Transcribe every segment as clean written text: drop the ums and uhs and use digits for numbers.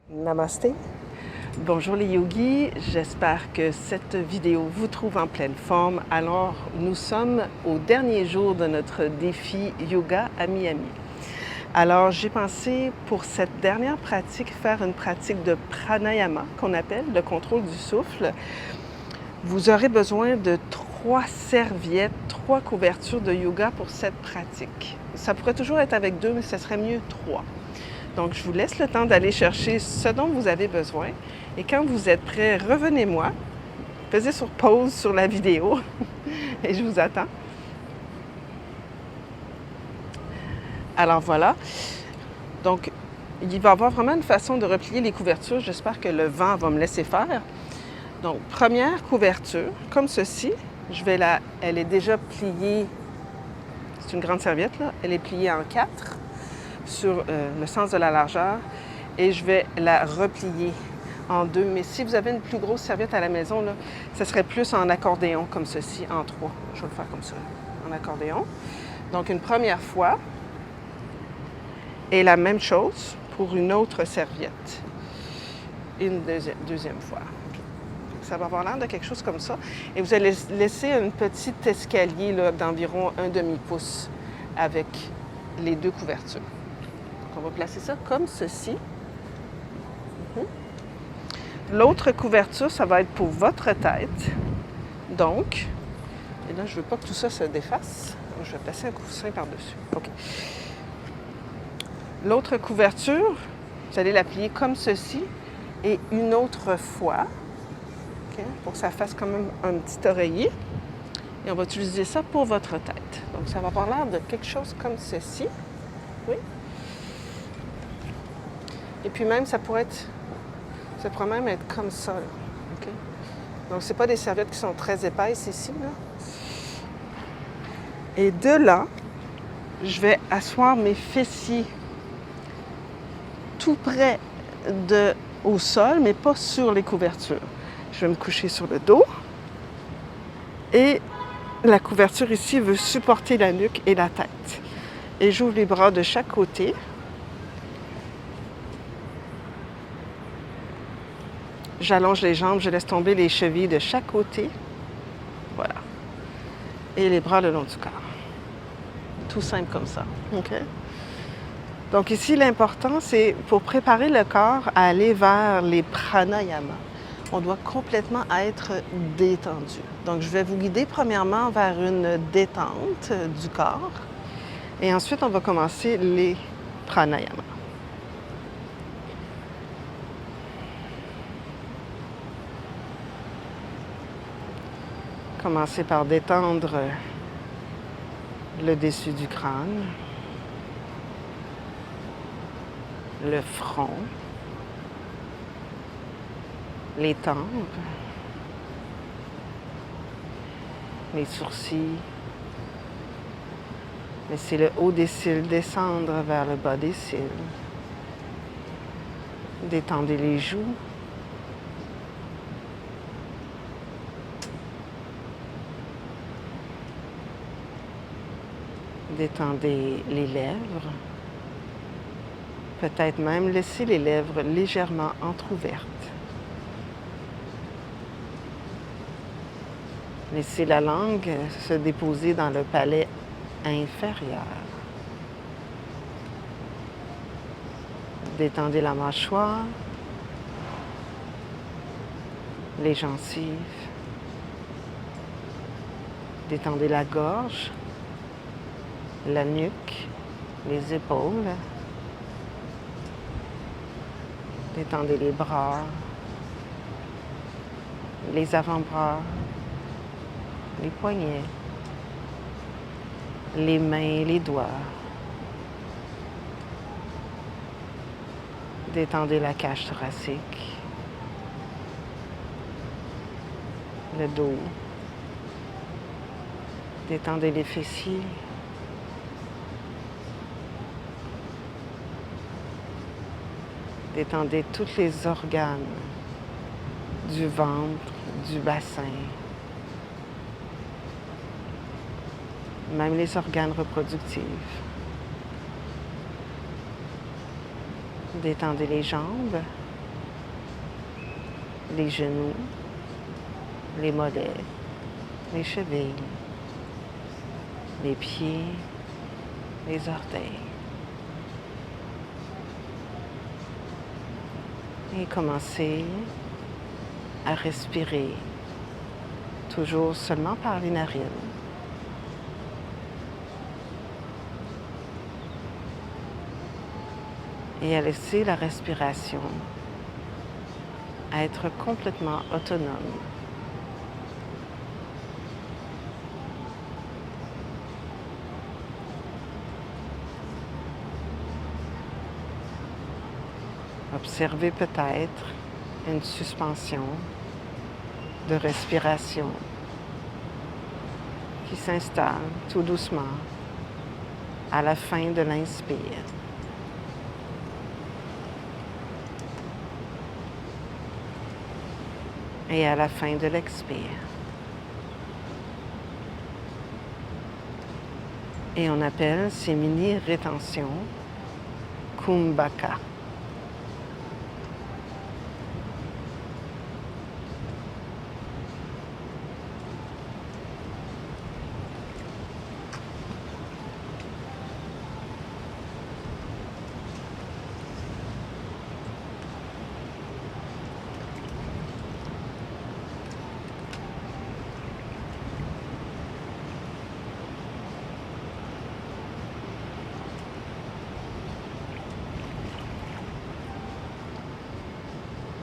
Namasté. Bonjour les yogis, j'espère que cette vidéo vous trouve en pleine forme. Alors, nous sommes au dernier jour de notre défi yoga à Miami. Alors, j'ai pensé pour cette dernière pratique faire une pratique de pranayama qu'on appelle le contrôle du souffle. Vous aurez besoin de 3 serviettes, 3 couvertures de yoga pour cette pratique. Ça pourrait toujours être avec 2, mais ce serait mieux 3. Donc, je vous laisse le temps d'aller chercher ce dont vous avez besoin. Et quand vous êtes prêts, revenez-moi. Pesez sur pause sur la vidéo et je vous attends. Alors voilà. Donc, il va y avoir vraiment une façon de replier les couvertures. J'espère que le vent va me laisser faire. Donc, première couverture, comme ceci. Elle est déjà pliée. C'est une grande serviette, là. Elle est pliée en 4 sur le sens de la largeur et je vais la replier en 2. Mais si vous avez une plus grosse serviette à la maison, là, ça serait plus en accordéon comme ceci, en 3. Je vais le faire comme ça, en accordéon. Donc une première fois et la même chose pour une autre serviette. Une deuxième fois. Ça va avoir l'air de quelque chose comme ça. Et vous allez laisser un petit escalier là, d'environ 1 demi-pouce avec les 2 couvertures. On va placer ça comme ceci. L'autre couverture, ça va être pour votre tête. Donc, et là, je ne veux pas que tout ça se défasse. Je vais placer un coussin par-dessus. OK. L'autre couverture, vous allez la plier comme ceci et une autre fois, okay, pour que ça fasse quand même un petit oreiller. Et on va utiliser ça pour votre tête. Donc, ça va avoir l'air de quelque chose comme ceci. Oui. Et puis même, ça pourrait même être comme ça. Là. Okay? Donc, ce n'est pas des serviettes qui sont très épaisses ici. Là. Et de là, je vais asseoir mes fessiers tout près au sol, mais pas sur les couvertures. Je vais me coucher sur le dos. Et la couverture ici veut supporter la nuque et la tête. Et j'ouvre les bras de chaque côté. J'allonge les jambes, je laisse tomber les chevilles de chaque côté. Voilà. Et les bras le long du corps. Tout simple comme ça. OK? Donc ici, l'important, c'est pour préparer le corps à aller vers les pranayamas. On doit complètement être détendu. Donc, je vais vous guider premièrement vers une détente du corps. Et ensuite, on va commencer les pranayamas. Commencer par détendre le dessus du crâne, le front, les tempes, les sourcils. Laissez le haut des cils descendre vers le bas des cils. Détendez les joues. Détendez les lèvres. Peut-être même laisser les lèvres légèrement entr'ouvertes. Laissez la langue se déposer dans le palais inférieur. Détendez la mâchoire, les gencives. Détendez la gorge, la nuque, les épaules. Détendez les bras, les avant-bras, les poignets, les mains et les doigts. Détendez la cage thoracique, le dos. Détendez les fessiers. Détendez tous les organes du ventre, du bassin, même les organes reproductifs. Détendez les jambes, les genoux, les mollets, les chevilles, les pieds, les orteils. Et commencez à respirer, toujours seulement par les narines. Et à laisser la respiration être complètement autonome. Observez peut-être une suspension de respiration qui s'installe tout doucement à la fin de l'inspire. Et à la fin de l'expire. Et on appelle ces mini-rétentions Kumbhaka.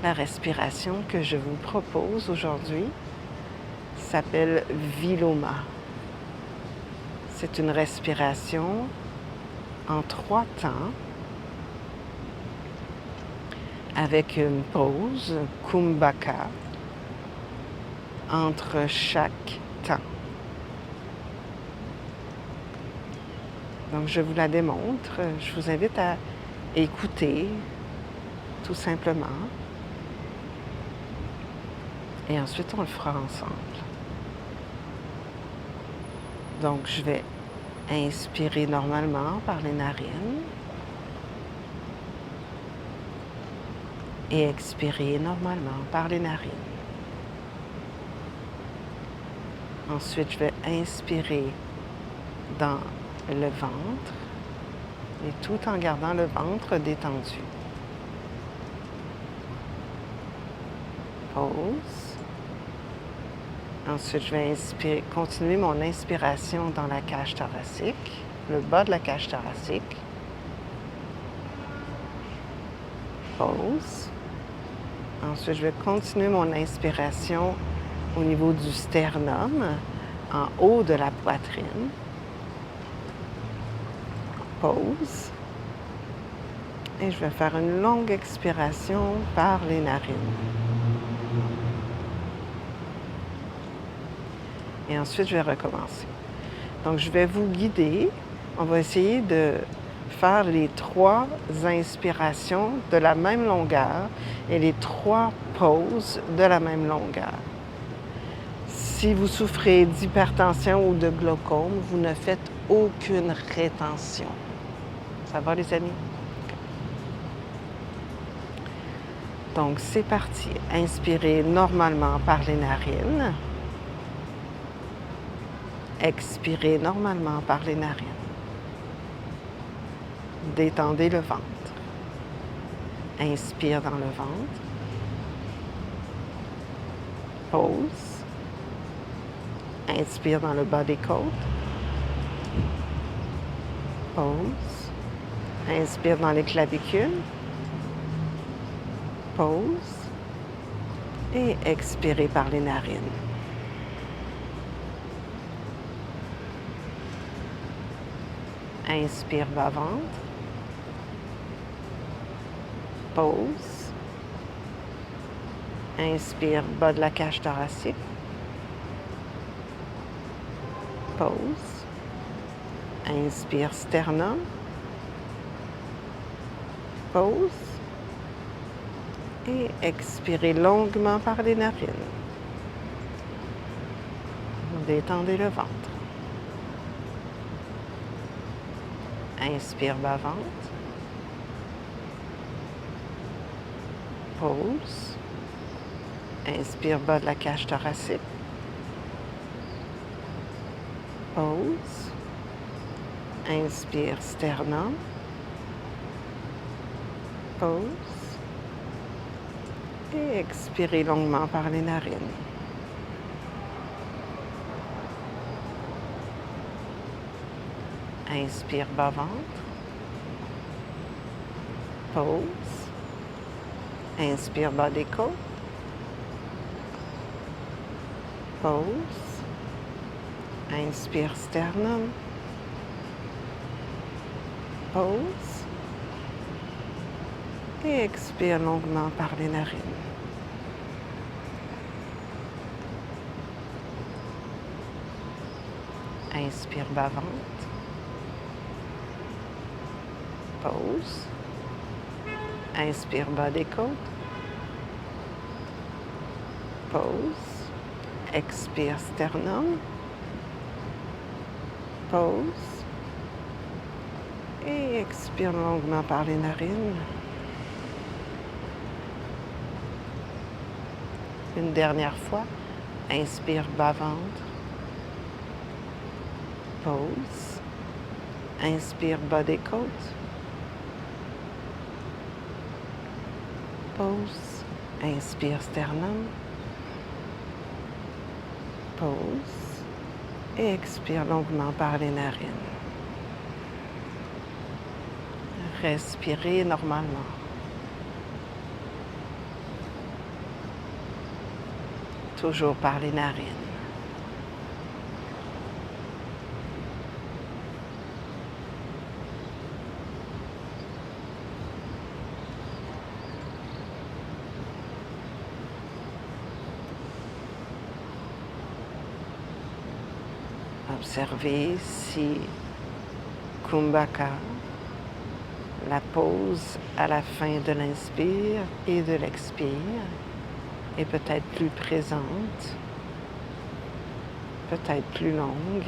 La respiration que je vous propose aujourd'hui s'appelle Viloma. C'est une respiration en 3 temps avec une pause, Kumbhaka, entre chaque temps. Donc je vous la démontre. Je vous invite à écouter tout simplement. Et ensuite, on le fera ensemble. Donc, je vais inspirer normalement par les narines et expirer normalement par les narines. Ensuite, je vais inspirer dans le ventre et tout en gardant le ventre détendu. Pause. Ensuite, je vais continuer mon inspiration dans la cage thoracique, le bas de la cage thoracique. Pause. Ensuite, je vais continuer mon inspiration au niveau du sternum, en haut de la poitrine. Pause. Et je vais faire une longue expiration par les narines. Et ensuite, je vais recommencer. Donc, je vais vous guider. On va essayer de faire les 3 inspirations de la même longueur et les 3 pauses de la même longueur. Si vous souffrez d'hypertension ou de glaucome, vous ne faites aucune rétention. Ça va, les amis? Donc, c'est parti. Inspirez normalement par les narines. Expirez normalement par les narines. Détendez le ventre. Inspire dans le ventre. Pause. Inspire dans le bas des côtes. Pause. Inspire dans les clavicules. Pause. Et expirez par les narines. Inspire bas-ventre. Pause. Inspire bas de la cage thoracique. Pause. Inspire sternum. Pause. Et expirez longuement par les narines. Détendez le ventre. Inspire bas-ventre. Pause. Inspire, bas de la cage thoracique. Pause. Inspire, sternum. Pause. Et expirez longuement par les narines. Inspire, bas-ventre. Pause. Inspire, bas des côtes. Pause. Inspire, sternum. Pause. Et expire longuement par les narines. Inspire, bas-ventre. Pause. Inspire, bas des côtes. Pause. Expire, sternum. Pause. Et expire longuement par les narines. Une dernière fois. Inspire, bas-ventre. Pause. Inspire, bas des côtes. Pause. Inspire, sternum. Pause. Et expire longuement par les narines. Respirez normalement. Toujours par les narines. Observez si Kumbhaka, la pause à la fin de l'inspire et de l'expire, est peut-être plus présente, peut-être plus longue.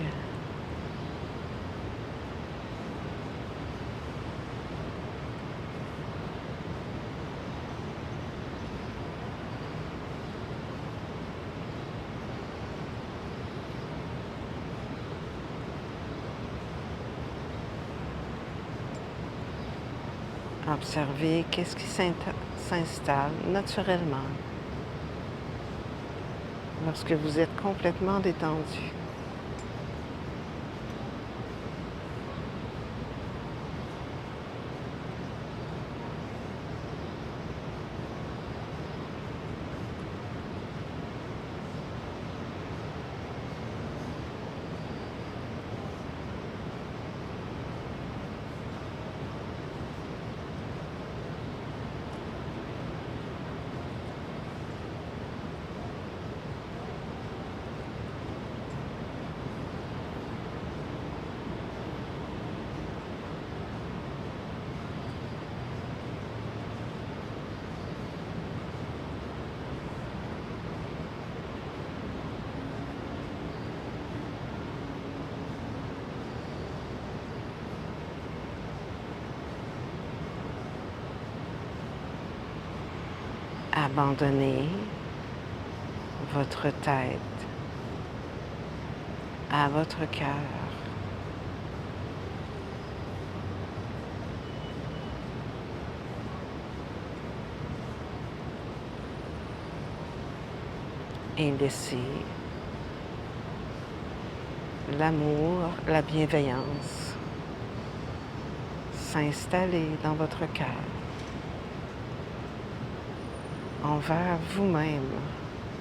Observez qu'est-ce qui s'installe naturellement lorsque vous êtes complètement détendu. Abandonnez votre tête à votre cœur. Et laissez l'amour, la bienveillance s'installer dans votre cœur envers vous-même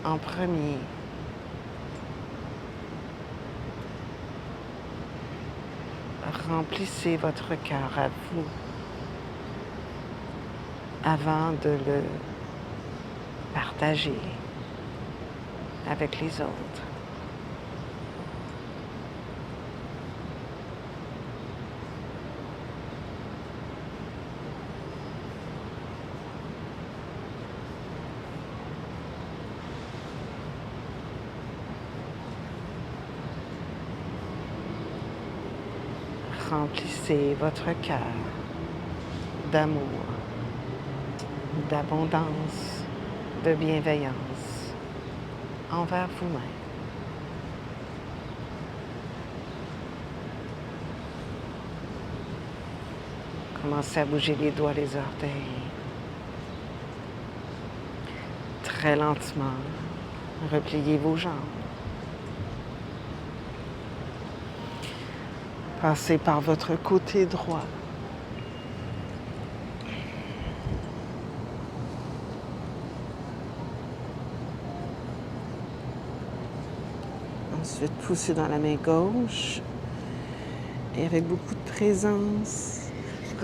en premier. Remplissez votre cœur à vous avant de le partager avec les autres. Remplissez votre cœur d'amour, d'abondance, de bienveillance. envers vous-même. Commencez à bouger les doigts, les orteils. Très lentement, repliez vos jambes. Passez par votre côté droit. Ensuite, poussez dans la main gauche et avec beaucoup de présence,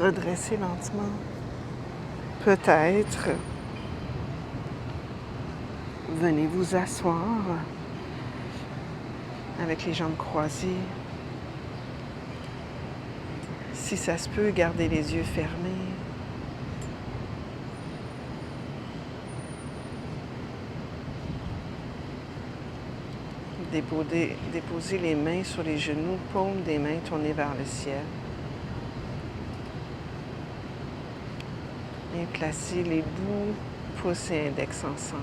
redressez lentement. Peut-être, venez vous asseoir avec les jambes croisées. Si ça se peut, gardez les yeux fermés. Déposez les mains sur les genoux, paumes des mains tournées vers le ciel. Et placez les bouts, pouce et index ensemble.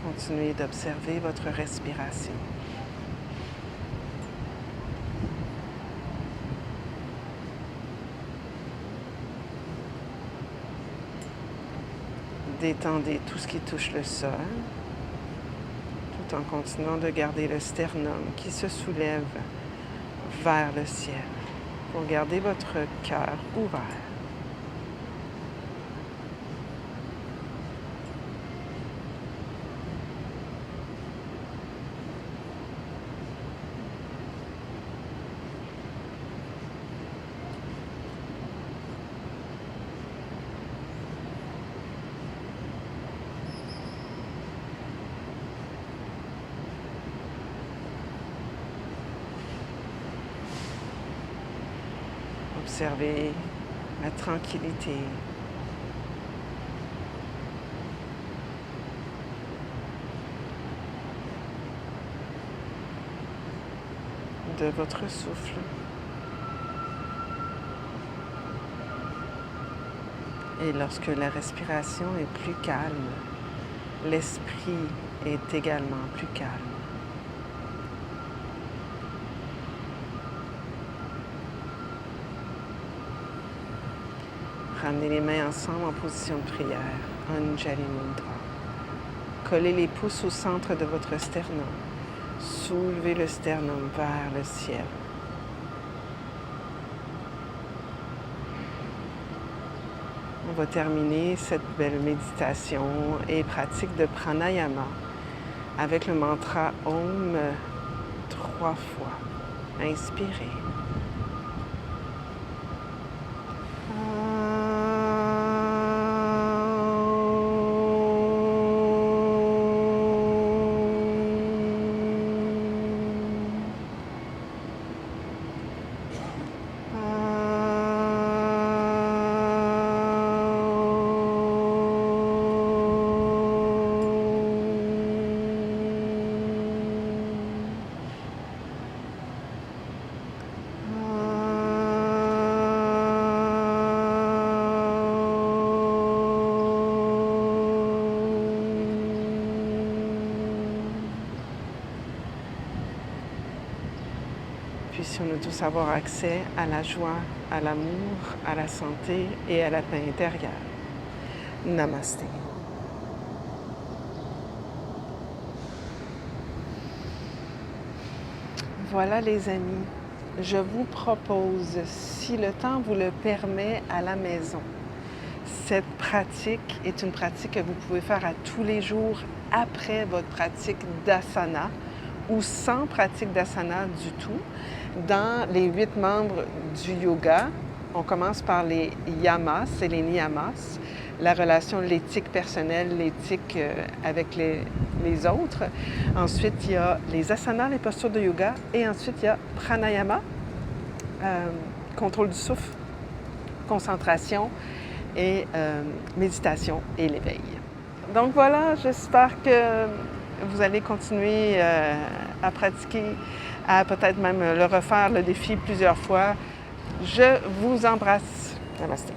Continuez d'observer votre respiration. Détendez tout ce qui touche le sol, tout en continuant de garder le sternum qui se soulève vers le ciel pour garder votre cœur ouvert. Observez la tranquillité. De votre souffle. Et lorsque la respiration est plus calme, l'esprit est également plus calme. Ramenez les mains ensemble en position de prière, Anjali Mudra. Collez les pouces au centre de votre sternum. Soulevez le sternum vers le ciel. On va terminer cette belle méditation et pratique de pranayama avec le mantra Om 3 fois. Inspirez. Puissions nous tous avoir accès à la joie, à l'amour, à la santé et à la paix intérieure. Namasté. Voilà les amis, je vous propose, si le temps vous le permet, à la maison. Cette pratique est une pratique que vous pouvez faire à tous les jours après votre pratique d'asana ou sans pratique d'asana du tout. Dans les 8 membres du yoga, on commence par les yamas et les niyamas, la relation, l'éthique personnelle, l'éthique avec les autres. Ensuite, il y a les asanas, les postures de yoga. Et ensuite, il y a pranayama, contrôle du souffle, concentration et méditation et l'éveil. Donc voilà, j'espère que vous allez continuer à pratiquer, à peut-être même le refaire, le défi plusieurs fois. Je vous embrasse. Namasté.